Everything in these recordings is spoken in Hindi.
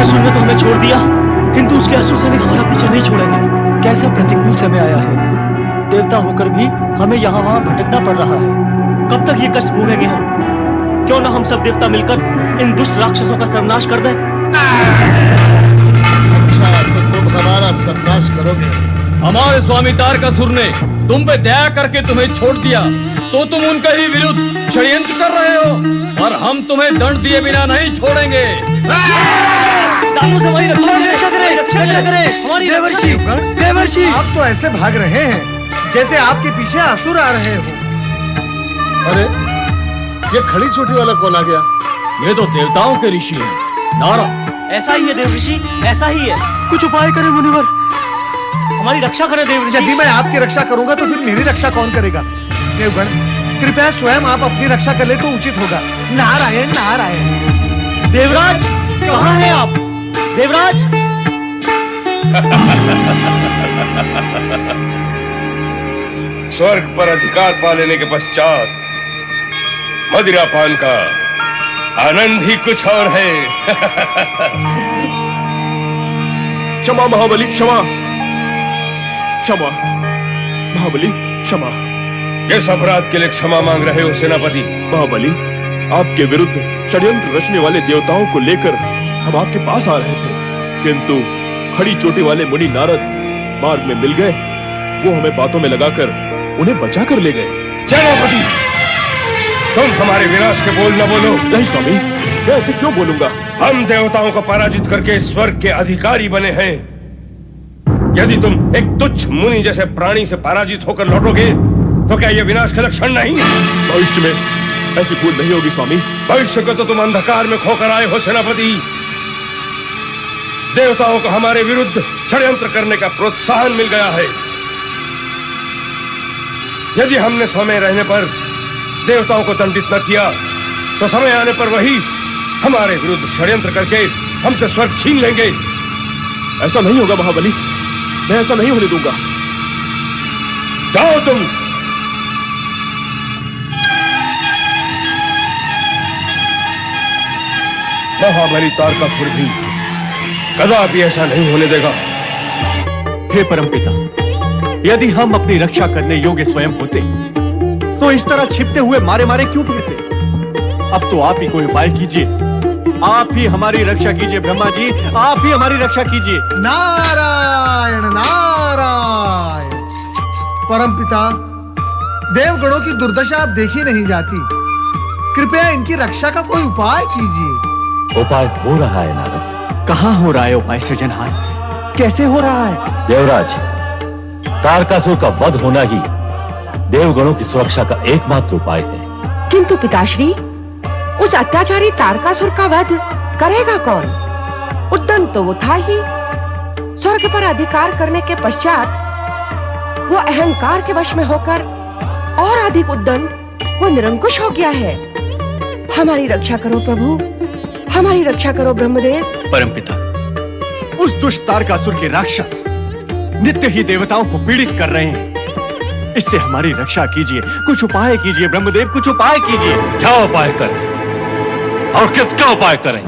असुर ने तो हमें छोड़ दिया, किंतु उसके असुर सैनिक हमारा पीछे नहीं छोड़ेंगे। कैसा प्रतिकूल समय आया है, देवता होकर भी हमें यहाँ वहाँ भटकना पड़ रहा है। कब तक ये कष्ट भोगेंगे हम? क्यों ना हम सब देवता मिलकर इन दुष्ट राक्षसों का सर्वनाश कर दें? अच्छा, तो तुम हमारा सर्वनाश करोगे? हमारे स्वामी तारकासुर ने तुम पे दया करके तुम्हें छोड़ दिया, तो तुम उनका ही विरुद्ध षड्यंत्र कर रहे हो, और हम तुम्हें दंड दिए बिना नहीं छोड़ेंगे। दानव से हमारी रक्षा करें, रक्षा करें, हमारी देवर्षि, देवर्षि, आप तो ऐसे भाग रहे हैं जैसे आपके पीछे असुर आ रहे हो। अरे ये खड़ी चोटी वाला कौन आ गया? ये तो देवताओं के ऋषि हैं, नारद। ऐसा ही है देवऋषि, ऐसा ही है। कुछ उपाय करें मुनिवर, हमारी रक्षा करें देवऋषि। यदि मैं आपकी रक्षा करूंगा तो फिर मेरी रक्षा कौन करेगा? देवगण, कृपया स्वयं आप अपनी रक्षा कर ले तो उचित होगा। नारायण नारायण। देवराज, कहाँ हैं आप? देवराज। स्वर्ग पर अधिकार पा लेने के पश्चात मदिरा पान का आनंद ही कुछ और है। क्षमा महाबली, क्षमा क्षमा महाबली, क्षमा। किस अपराध के लिए क्षमा मांग रहे हो सेनापति? महाबली, आपके विरुद्ध षड्यंत्र रचने वाले देवताओं को लेकर हम आपके पास आ रहे थे, किंतु खड़ी चोटी वाले मुनि नारद मार्ग में मिल गए। वो हमें बातों में लगाकर उन्हें बचा कर ले गए। सेनापति, तुम हमारे विनाश के बोल न बोलो। नहीं स्वामी, मैं ऐसे क्यों बोलूंगा? हम देवताओं को पराजित करके स्वर्ग के अधिकारी बने हैं। यदि तुम एक तुच्छ मुनि जैसे प्राणी से पराजित होकर लौटोगे तो क्या यह विनाश का लक्षण नहीं? भविष्य में ऐसी भूल नहीं होगी स्वामी। भविष्य को तो तुम अंधकार में खोकर आए हो सेनापति। देवताओं को हमारे विरुद्ध षड्यंत्र करने का प्रोत्साहन मिल गया है। यदि हमने समय रहने पर देवताओं को दंडित न किया तो समय आने पर वही हमारे विरुद्ध षड्यंत्र करके हमसे स्वर्ग छीन लेंगे। ऐसा नहीं होगा महाबली, मैं ऐसा नहीं होने दूंगा। जाओ तुम। महाबली तारकासुर भी कदापि ऐसा नहीं होने देगा। हे परमपिता, यदि हम अपनी रक्षा करने योग्य स्वयं होते तो इस तरह छिपते हुए मारे मारे क्यों फिरते? अब तो आप ही कोई उपाय कीजिए, आप ही हमारी रक्षा कीजिए। ब्रह्मा जी, आप ही हमारी रक्षा कीजिए। नारायण नारायण। परमपिता, देवगणों की दुर्दशा अब देखी नहीं जाती, कृपया इनकी रक्षा का कोई उपाय कीजिए। उपाय हो रहा है नारद। कहाँ हो रहा है उपाय सृजनहार? कैसे हो रहा है? देवराज, तारकासुर का वध होना ही देवगणों की सुरक्षा का एकमात्र उपाय है। किंतु पिताश्री, उस अत्याचारी तारकासुर का वध करेगा कौन? उद्दंड तो वो था ही। स्वर्ग पर अधिकार करने के पश्चात वो अहंकार के वश में होकर और अधिक उद्दंड, वो निरंकुश हो गया है। हमारी रक्षा करो प्रभु, हमारी रक्षा करो ब्रह्मदेव। परमपिता, उस दुष्ट तारकासुर के राक्षस नित्य ही देवताओं को पीड़ित कर रहे हैं। इससे हमारी रक्षा कीजिए, कुछ उपाय कीजिए ब्रह्मदेव, कुछ उपाय कीजिए। क्या उपाय करें और किसका उपाय करें?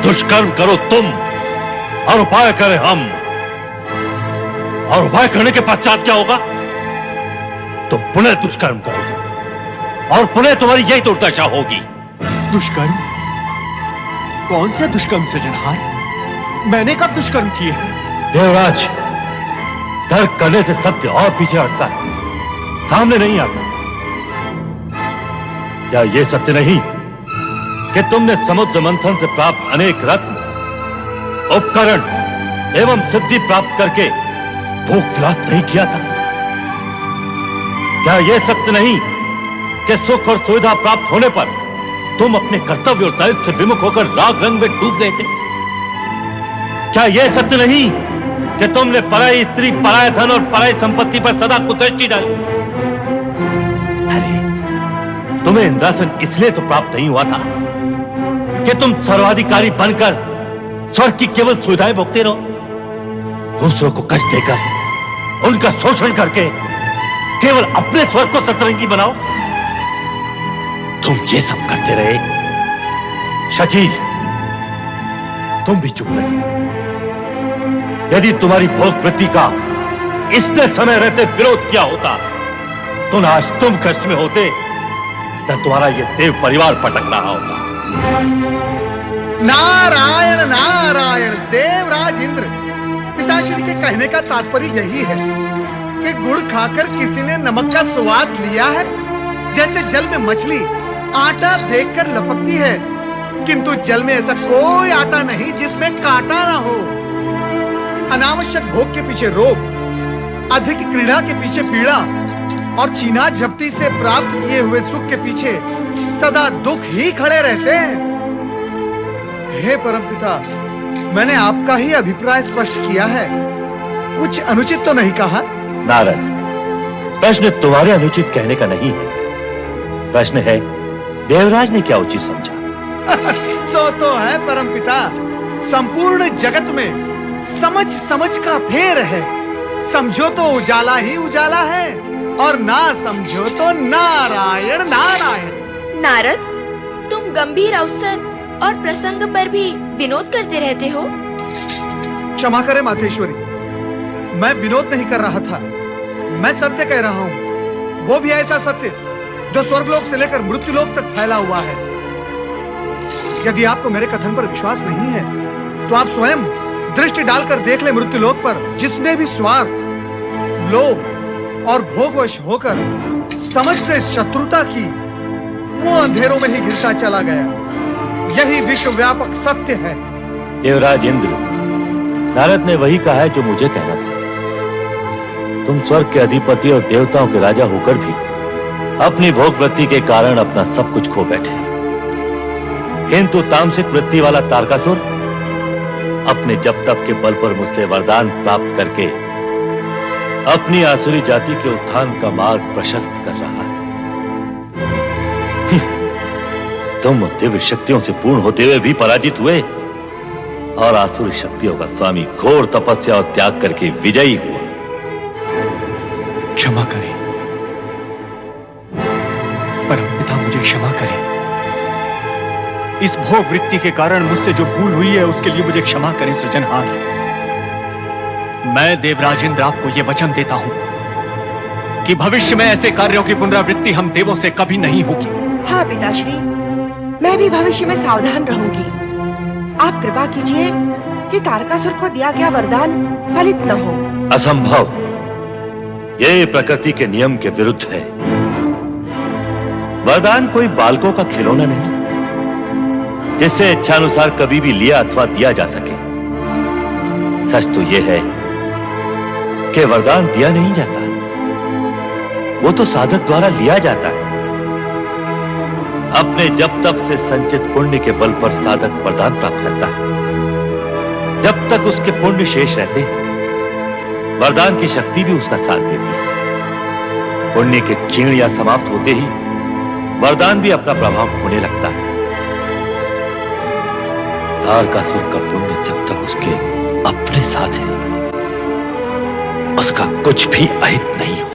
दुष्कर्म करो तुम और उपाय करें हम। और उपाय करने के पश्चात क्या होगा? तुम पुनः दुष्कर्म करोगे और पुनः तुम्हारी यही दुर्दशा होगी। दुष्कर्म? कौन सा दुष्कर्म सृजनहार? मैंने कब दुष्कर्म किए हैं? देवराज, तर्क करने से सत्य और पीछे हटता है, सामने नहीं आता। क्या यह सत्य नहीं कि तुमने समुद्र मंथन से प्राप्त अनेक रत्न, उपकरण एवं सिद्धि प्राप्त करके भूख विलास नहीं किया था? क्या यह सत्य नहीं कि सुख और सुविधा प्राप्त होने पर तुम अपने कर्तव्य और दायित्व से विमुख होकर राग रंग में डूब गए थे? क्या यह सत्य नहीं कि तुमने पराई स्त्री, पराय धन और पराई संपत्ति पर सदा कुदृष्टि डाली? अरे, तुम्हें इंद्रासन इसलिए तो प्राप्त नहीं हुआ था कि तुम सर्वाधिकारी बनकर स्वर्ग की केवल सुविधाएं भोगते रहो, दूसरों को कष्ट देकर, उनका शोषण करके केवल अपने स्वर्ग को सतरंगी बनाओ। तुम ये सब करते रहे। शची, तुम भी चुप रही। यदि तुम्हारी भोग वृत्ति का इसने समय रहते विरोध किया होता तो ना आज तुम कष्ट में होते, न तुम्हारा यह देव परिवार पटक रहा होता। नारायण नारायण। देवराज इंद्र, पिताश्री के कहने का तात्पर्य यही है कि गुड़ खाकर किसी ने नमक का स्वाद लिया है। जैसे जल में मछली आटा देखकर लपकती है, किंतु जल में ऐसा कोई आटा नहीं जिसमें कांटा ना हो। अनावश्यक भोग के पीछे रोग, अधिक क्रीड़ा के पीछे पीड़ा और छीना झपटी से प्राप्त किए हुए सुख के पीछे सदा दुख ही खड़े रहते हैं। हे परमपिता, मैंने आपका ही अभिप्राय स्पष्ट किया है, कुछ अनुचित तो नहीं कहा? नारद, प्रश्न तुम्हारे अनुचित कहने का नहीं है, प्रश्न है देवराज ने क्या उचित समझा। सो तो है परमपिता, संपूर्ण जगत में समझ समझ का फेर है। समझो तो उजाला ही उजाला है और ना समझो तो नारायण नारायण। नारद, तुम गंभीर अवसर और प्रसंग पर भी विनोद करते रहते हो। क्षमा करें मातेश्वरी, मैं विनोद नहीं कर रहा था, मैं सत्य कह रहा हूँ। वो भी ऐसा सत्य जो स्वर्गलोक से लेकर मृत्युलोक तक फैला हुआ है। यदि आपको मेरे कथन पर विश्वास नहीं है तो आप स्वयं दृष्टि डालकर देख ले मृत्युलोक पर। जिसने भी स्वार्थ, लोभ और भोगवश होकर समझ से शत्रुता की, वो अंधेरों में ही गिरता चला गया। यही विश्वव्यापक सत्य है। देवराज इंद्र, नारद ने वही कहा है जो मुझे कहना था। तुम स्वर्ग के अधिपति और देवताओं के राजा होकर भी अपनी भोग वृत्ति के कारण अपना सब कुछ खो बैठे, किंतु तामसिक वृत्ति वाला तारकासुर अपने जप तप के बल पर मुझसे वरदान प्राप्त करके अपनी आसुरी जाति के उत्थान का मार्ग प्रशस्त कर रहा है। तुम दिव्य शक्तियों से पूर्ण होते हुए भी पराजित हुए और आसुरी शक्तियों का स्वामी घोर तपस्या और त्याग करके विजयी हुआ। क्षमा करें परमपिता, मुझे क्षमा करें। इस भोग वृत्ति के कारण मुझसे जो भूल हुई है उसके लिए मुझे क्षमा करें सृजनहार। मैं देवराज इंद्र आपको यह वचन देता हूं कि भविष्य में ऐसे कार्यों की पुनरावृत्ति हम देवों से कभी नहीं होगी। हाँ पिताश्री, मैं भी भविष्य में सावधान रहूंगी। आप कृपा कीजिए कि तारकासुर को दिया गया वरदान फलित न हो। असंभव, यह प्रकृति के नियम के विरुद्ध है। वरदान कोई बालकों का खिलौना नहीं जिससे इच्छानुसार कभी भी लिया अथवा दिया जा सके। सच तो यह है कि वरदान दिया नहीं जाता, वो तो साधक द्वारा लिया जाता है। अपने जप तप से संचित पुण्य के बल पर साधक वरदान प्राप्त करता है। जब तक उसके पुण्य शेष रहते हैं, वरदान की शक्ति भी उसका साथ देती है। पुण्य के क्षीण या समाप्त होते ही वरदान भी अपना प्रभाव खोने लगता है। तारकासुर का पुण्य जब तक उसके अपने साथ है, उसका कुछ भी अहित नहीं हो।